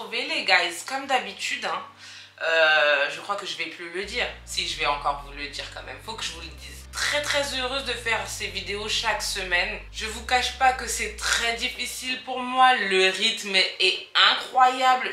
retrouver les guys, comme d'habitude. Hein. Je crois que je vais plus le dire. Si, je vais encore vous le dire quand même. Faut que je vous le dise. Très heureuse de faire ces vidéos chaque semaine. Je vous cache pas que c'est très difficile pour moi. Le rythme est incroyable.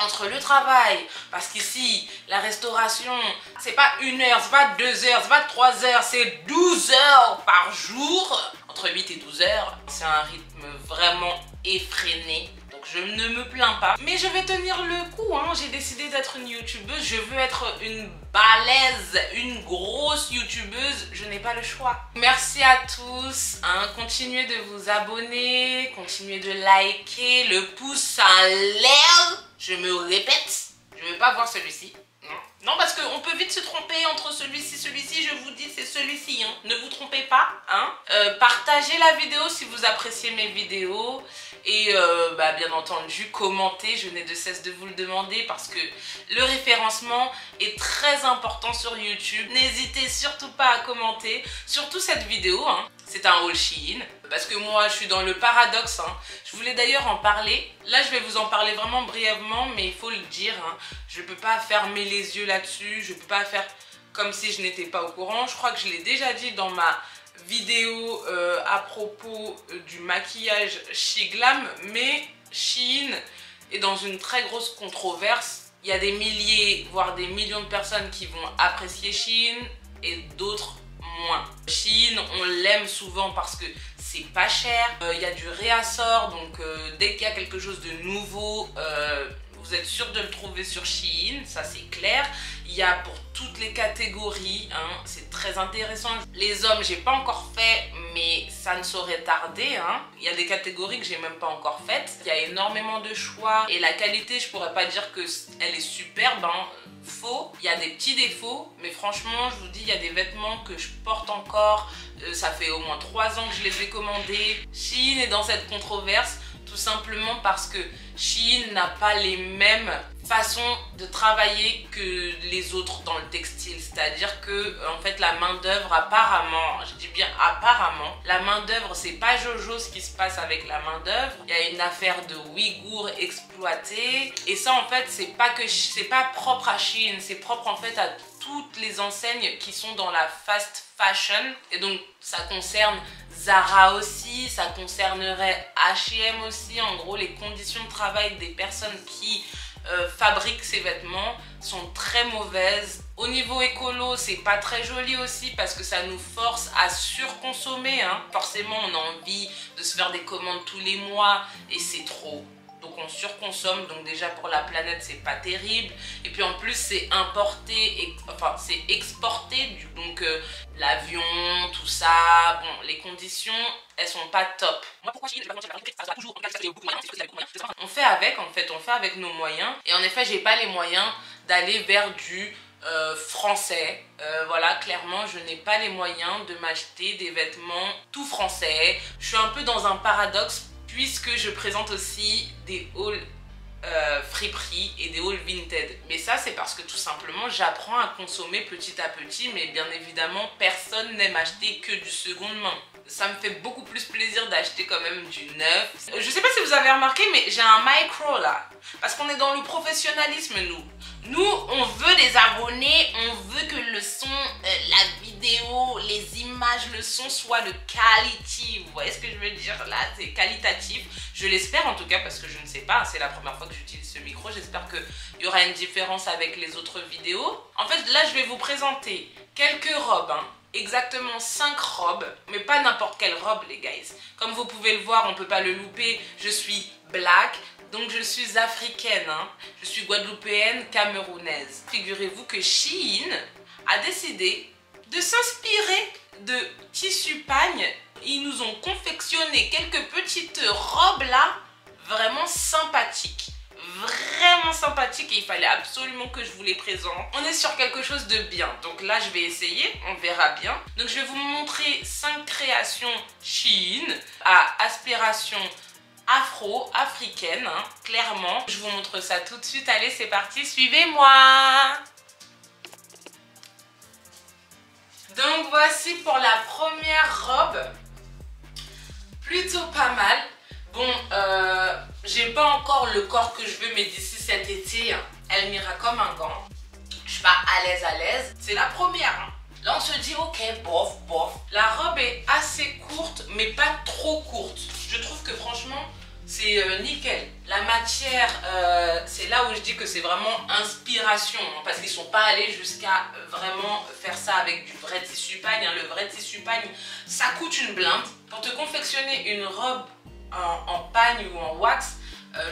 Entre le travail, parce qu'ici, la restauration, c'est pas 1 heure, c'est pas 2 heures, c'est pas 3 heures, c'est 12 heures par jour. Entre 8 et 12 heures, c'est un rythme vraiment effréné. Donc je ne me plains pas. Mais je vais tenir le coup, hein. J'ai décidé d'être une youtubeuse. Je veux être une balèze, une grosse youtubeuse. Je n'ai pas le choix. Merci à tous. Hein. Continuez de vous abonner. Continuez de liker. Le pouce en l'air. Je me répète. Je ne veux pas voir celui-ci. Non, parce qu'on peut vite se tromper entre celui-ci, je vous dis, c'est celui-ci, hein. Ne vous trompez pas, hein. Partagez la vidéo si vous appréciez mes vidéos. Et bien entendu, commentez, je n'ai de cesse de vous le demander parce que le référencement est très important sur YouTube. N'hésitez surtout pas à commenter, surtout cette vidéo, hein. C'est un haul Shein. Parce que moi, je suis dans le paradoxe. Hein. Je voulais d'ailleurs en parler. Là, je vais vous en parler vraiment brièvement, mais il faut le dire. Hein. Je ne peux pas fermer les yeux là-dessus. Je ne peux pas faire comme si je n'étais pas au courant. Je crois que je l'ai déjà dit dans ma vidéo à propos du maquillage Shiglam. Mais Shein est dans une très grosse controverse. Il y a des milliers, voire des millions de personnes qui vont apprécier Shein et d'autres moins. Shein, on l'aime souvent parce que c'est pas cher, il y a du réassort, donc dès qu'il y a quelque chose de nouveau, vous êtes sûr de le trouver sur Shein, ça c'est clair. Il y a pour toutes les catégories, hein, c'est très intéressant. Les hommes, j'ai pas encore fait, mais ça ne saurait tarder. Hein. Il y a des catégories que j'ai même pas encore faites. Il y a énormément de choix et la qualité, je pourrais pas dire que elle est superbe. Hein. Faux, il y a des petits défauts, mais franchement, je vous dis, il y a des vêtements que je porte encore. Ça fait au moins 3 ans que je les ai commandés. Shein est dans cette controverse. Tout simplement parce que Shein n'a pas les mêmes façons de travailler que les autres dans le textile. C'est-à-dire que en fait la main d'œuvre apparemment, je dis bien apparemment, la main d'œuvre c'est pas Jojo ce qui se passe avec la main d'œuvre. Il y a une affaire de Ouïghours exploités et ça en fait c'est pas propre à Shein, c'est propre en fait à toutes les enseignes qui sont dans la fast fashion et donc ça concerne Zara aussi, ça concernerait H&M aussi. En gros, les conditions de travail des personnes qui fabriquent ces vêtements sont très mauvaises. Au niveau écolo, c'est pas très joli aussi parce que ça nous force à surconsommer. Hein. Forcément, on a envie de se faire des commandes tous les mois et c'est trop. Donc on surconsomme, donc déjà pour la planète c'est pas terrible. Et puis en plus c'est importé, enfin c'est exporté, donc l'avion, tout ça, bon les conditions elles sont pas top. Moi pourquoi je on fait avec en fait, on fait avec nos moyens. Et en effet j'ai pas les moyens d'aller vers du français. Voilà, clairement je n'ai pas les moyens de m'acheter des vêtements tout français. Je suis un peu dans un paradoxe puisque je présente aussi des hauls friperie et des hauls vintage. Mais ça c'est parce que tout simplement j'apprends à consommer petit à petit, mais bien évidemment personne n'aime acheter que du seconde main. Ça me fait beaucoup plus plaisir d'acheter quand même du neuf. Je sais pas si vous avez remarqué mais j'ai un micro là, parce qu'on est dans le professionnalisme nous. Nous, on veut des abonnés, on veut que le son, la vidéo, les images, le son soit de qualité. Vous voyez ce que je veux dire là? C'est qualitatif. Je l'espère en tout cas parce que je ne sais pas. C'est la première fois que j'utilise ce micro. J'espère qu'il y aura une différence avec les autres vidéos. En fait, là, je vais vous présenter quelques robes. Hein. Exactement 5 robes, mais pas n'importe quelle robe les guys. Comme vous pouvez le voir, on ne peut pas le louper. Je suis black. Donc je suis africaine, hein. Je suis guadeloupéenne, camerounaise. Figurez-vous que Shein a décidé de s'inspirer de tissu pagne. Ils nous ont confectionné quelques petites robes là, vraiment sympathiques. Vraiment sympathiques et il fallait absolument que je vous les présente. On est sur quelque chose de bien. Donc là je vais essayer, on verra bien. Donc je vais vous montrer 5 créations Shein à aspiration afro-africaine, hein, clairement. Je vous montre ça tout de suite. Allez, c'est parti, suivez-moi. Donc voici pour la première robe. Plutôt pas mal. Bon, J'ai pas encore le corps que je veux, mais d'ici cet été, elle m'ira comme un gant. Je suis pas à l'aise. C'est la première. Hein. Là, on se dit, ok, bof, bof. La robe est assez courte, mais pas trop courte. Je trouve que franchement, c'est nickel. La matière, c'est là où je dis que c'est vraiment inspiration. Hein, parce qu'ils sont pas allés jusqu'à vraiment faire ça avec du vrai tissu pagne. Hein. Le vrai tissu pagne, ça coûte une blinde. Pour te confectionner une robe en pagne ou en wax,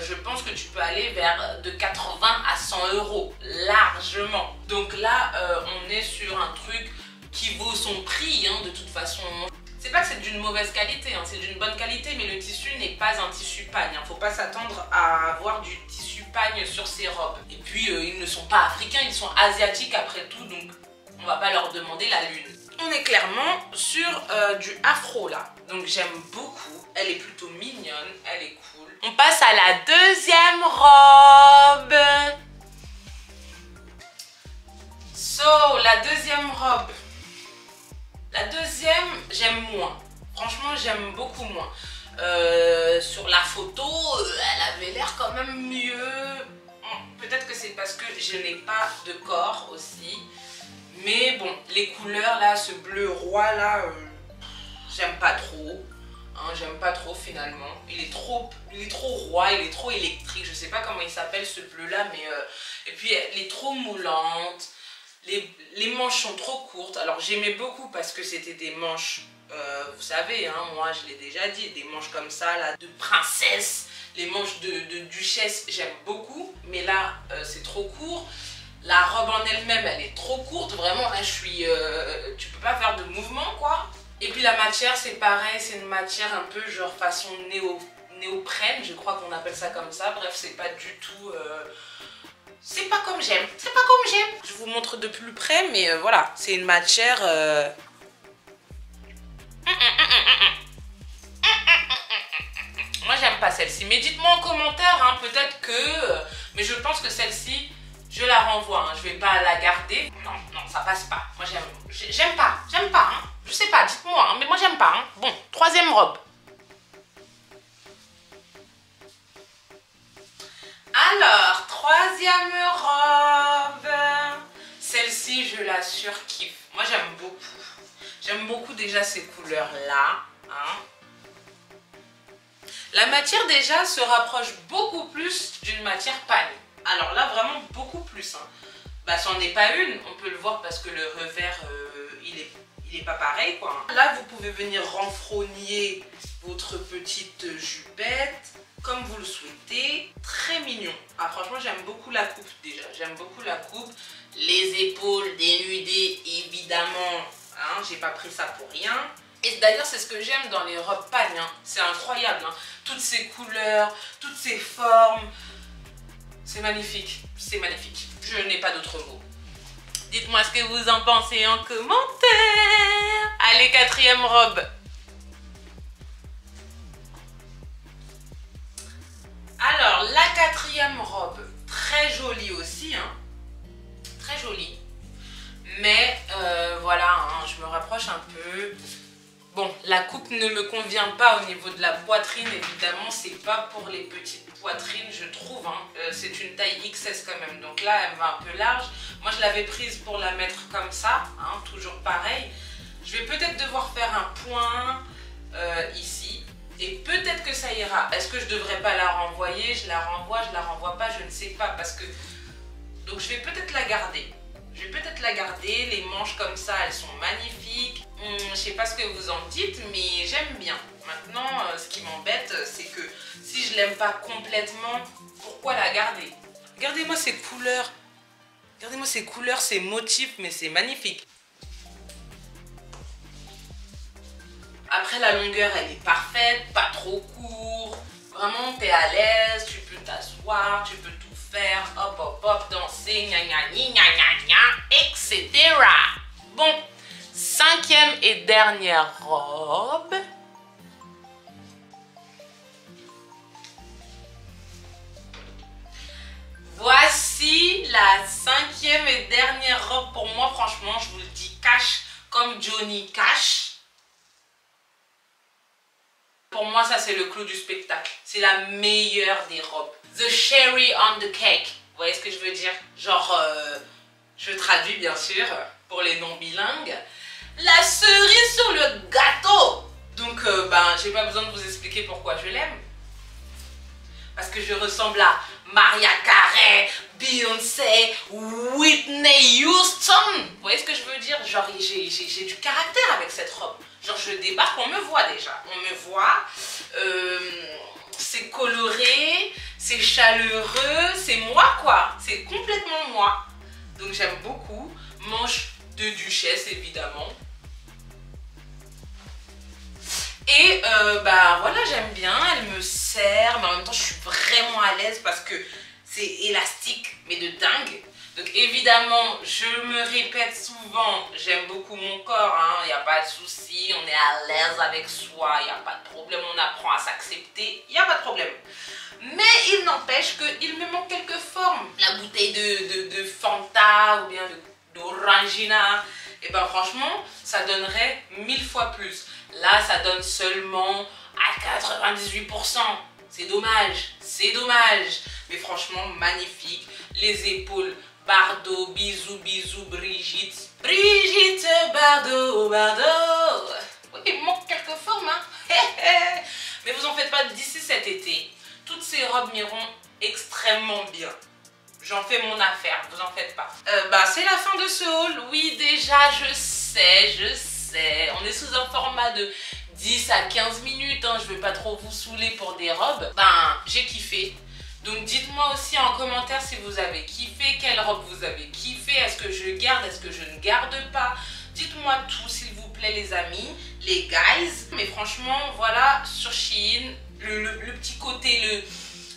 je pense que tu peux aller vers de 80 à 100 euros, largement. Donc là, on est sur un truc qui vaut son prix, hein, de toute façon. C'est pas que c'est d'une mauvaise qualité, hein, c'est d'une bonne qualité, mais le tissu n'est pas un tissu pagne. Hein. Faut pas s'attendre à avoir du tissu pagne sur ces robes. Et puis, ils ne sont pas africains, ils sont asiatiques après tout, donc on va pas leur demander la lune. On est clairement sur du afro là, donc j'aime beaucoup. Elle est plutôt mignonne, elle est cool. On passe à la deuxième robe. So, la deuxième robe. La deuxième, j'aime moins. Franchement, j'aime beaucoup moins. Sur la photo, elle avait l'air quand même mieux. Peut-être que c'est parce que je n'ai pas de corps aussi. Mais bon, les couleurs là, ce bleu roi là, j'aime pas trop. Hein, j'aime pas trop finalement. Il est trop roi, il est trop électrique. Je sais pas comment il s'appelle ce bleu là, mais et puis elle est trop moulante. Les manches sont trop courtes. Alors j'aimais beaucoup parce que c'était des manches, vous savez, hein, moi je l'ai déjà dit, des manches comme ça là, de princesse. Les manches de duchesse, j'aime beaucoup. Mais là, c'est trop court. La robe en elle-même, elle est trop courte. Vraiment, là, je suis... tu peux pas faire de mouvement, quoi. Et puis la matière, c'est pareil. C'est une matière un peu genre façon néoprène. Je crois qu'on appelle ça comme ça. Bref, c'est pas du tout... c'est pas comme j'aime. C'est pas comme j'aime. Je vous montre de plus près, mais voilà. C'est une matière... Moi, j'aime pas celle-ci. Mais dites-moi en commentaire, hein, peut-être que... mais je pense que celle-ci... je la renvoie, hein. Je vais pas la garder. Non, non, ça passe pas. Moi, j'aime pas. J'aime pas, hein. Je sais pas, dites-moi, hein, mais moi, j'aime pas. Hein. Bon, troisième robe. Alors, troisième robe. Celle-ci, je la surkiffe. Moi, j'aime beaucoup. J'aime beaucoup déjà ces couleurs-là. Hein. La matière, déjà, se rapproche beaucoup plus d'une matière pagne. Alors là, vraiment beaucoup plus. Hein. Bah, c'en est pas une, on peut le voir parce que le revers, il est pas pareil, quoi. Là, vous pouvez venir renfrogner votre petite jupette comme vous le souhaitez. Très mignon. Ah, franchement, j'aime beaucoup la coupe déjà. J'aime beaucoup la coupe. Les épaules dénudées, évidemment. Hein, j'ai pas pris ça pour rien. Et d'ailleurs, c'est ce que j'aime dans les robes pagnes. Hein. C'est incroyable. Hein. Toutes ces couleurs, toutes ces formes. C'est magnifique, c'est magnifique. Je n'ai pas d'autres mots. Dites-moi ce que vous en pensez en commentaire. Allez, quatrième robe. Alors, la quatrième robe, très jolie aussi. Hein. Très jolie. Mais voilà, hein, je me rapproche un peu. Bon, la coupe ne me convient pas au niveau de la poitrine, évidemment, c'est pas pour les petites poitrines, je trouve. Hein. C'est une taille XS quand même, donc là, elle va un peu large. Moi, je l'avais prise pour la mettre comme ça, hein, toujours pareil. Je vais peut-être devoir faire un point ici, et peut-être que ça ira. Est-ce que je devrais pas la renvoyer? Je la renvoie pas, je ne sais pas, parce que... donc, je vais peut-être la garder. Je vais peut-être la garder, les manches comme ça, elles sont magnifiques. Je sais pas ce que vous en dites, mais j'aime bien. Maintenant, ce qui m'embête, c'est que si je l'aime pas complètement, pourquoi la garder? Regardez-moi ces couleurs. Regardez-moi ces couleurs, ces motifs, mais c'est magnifique. Après, la longueur, elle est parfaite, pas trop court. Vraiment, t'es à l'aise, tu peux t'asseoir, tu peux tout faire, hop, hop, hop, danser, gna gna gna gna gna, etc. Bon, cinquième et dernière robe. Voici la cinquième et dernière robe pour moi. Franchement, je vous le dis, cash comme Johnny Cash. Pour moi, ça c'est le clou du spectacle. c'est la meilleure des robes. The cherry on the cake. Vous voyez ce que je veux dire? Genre, je traduis bien sûr pour les non bilingues. La cerise sur le gâteau. Donc, j'ai pas besoin de vous expliquer pourquoi je l'aime. Parce que je ressemble à Mariah Carey, Beyoncé, Whitney Houston. Vous voyez ce que je veux dire? Genre, j'ai du caractère avec cette robe. Genre, je débarque, on me voit déjà. On me voit. C'est coloré, c'est chaleureux, c'est moi quoi. C'est complètement moi. Donc, j'aime beaucoup. Manche de duchesse, évidemment. Et voilà, j'aime bien, elle me serre, mais en même temps je suis vraiment à l'aise parce que c'est élastique, mais de dingue. Donc évidemment, je me répète souvent, j'aime beaucoup mon corps, il n'y a pas de souci, on est à l'aise avec soi, il n'y a pas de problème, on apprend à s'accepter, il n'y a pas de problème. Mais il n'empêche qu'il me manque quelques formes. La bouteille de Fanta ou bien d'Orangina, et ben franchement, ça donnerait 1000 fois plus. Là, ça donne seulement à 98%. C'est dommage, c'est dommage. Mais franchement, magnifique. Les épaules, Bardot, bisous, bisous, Brigitte. Brigitte, Bardot, Bardot. Oui, il me manque quelques formes, Mais vous en faites pas, d'ici cet été, toutes ces robes m'iront extrêmement bien. J'en fais mon affaire, vous en faites pas. C'est la fin de ce haul. Oui, déjà, je sais. On est sous un format de 10 à 15 minutes. Je vais pas trop vous saouler pour des robes. J'ai kiffé. Donc, dites-moi aussi en commentaire si vous avez kiffé. Quelle robe vous avez kiffé? Est-ce que je garde? Est-ce que je ne garde pas? Dites-moi tout, s'il vous plaît, les amis, les guys. Mais franchement, voilà, sur Shein, le petit côté,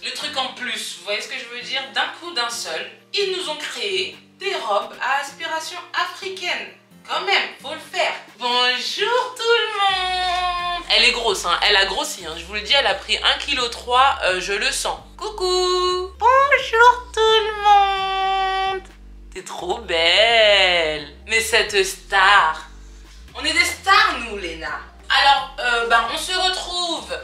le truc en plus, vous voyez ce que je veux dire? D'un coup, d'un seul, ils nous ont créé des robes à aspiration africaine. Quand même, faut le faire. Bonjour tout le monde. Elle est grosse, elle a grossi, je vous le dis, elle a pris 1,3 kg, je le sens. Coucou. Bonjour tout le monde. T'es trop belle. Mais cette star, on est des stars nous, Léna. Alors, on se retrouve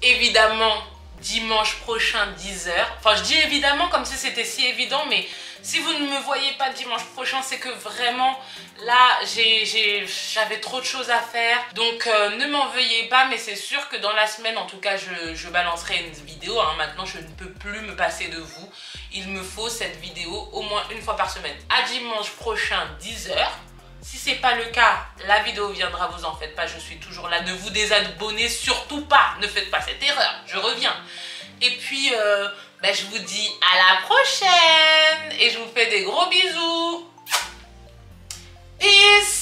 évidemment dimanche prochain 10 h. Enfin, je dis évidemment comme si c'était si évident, mais si vous ne me voyez pas dimanche prochain, c'est que vraiment, là, j'avais trop de choses à faire. Donc, ne m'en veuillez pas, mais c'est sûr que dans la semaine, en tout cas, je balancerai une vidéo. Maintenant, je ne peux plus me passer de vous. Il me faut cette vidéo au moins une fois par semaine. À dimanche prochain, 10 h. Si c'est pas le cas, la vidéo viendra, vous en faites pas, je suis toujours là. Ne vous désabonnez surtout pas, ne faites pas cette erreur, je reviens. Et puis, je vous dis à la prochaine et je vous fais des gros bisous. Peace.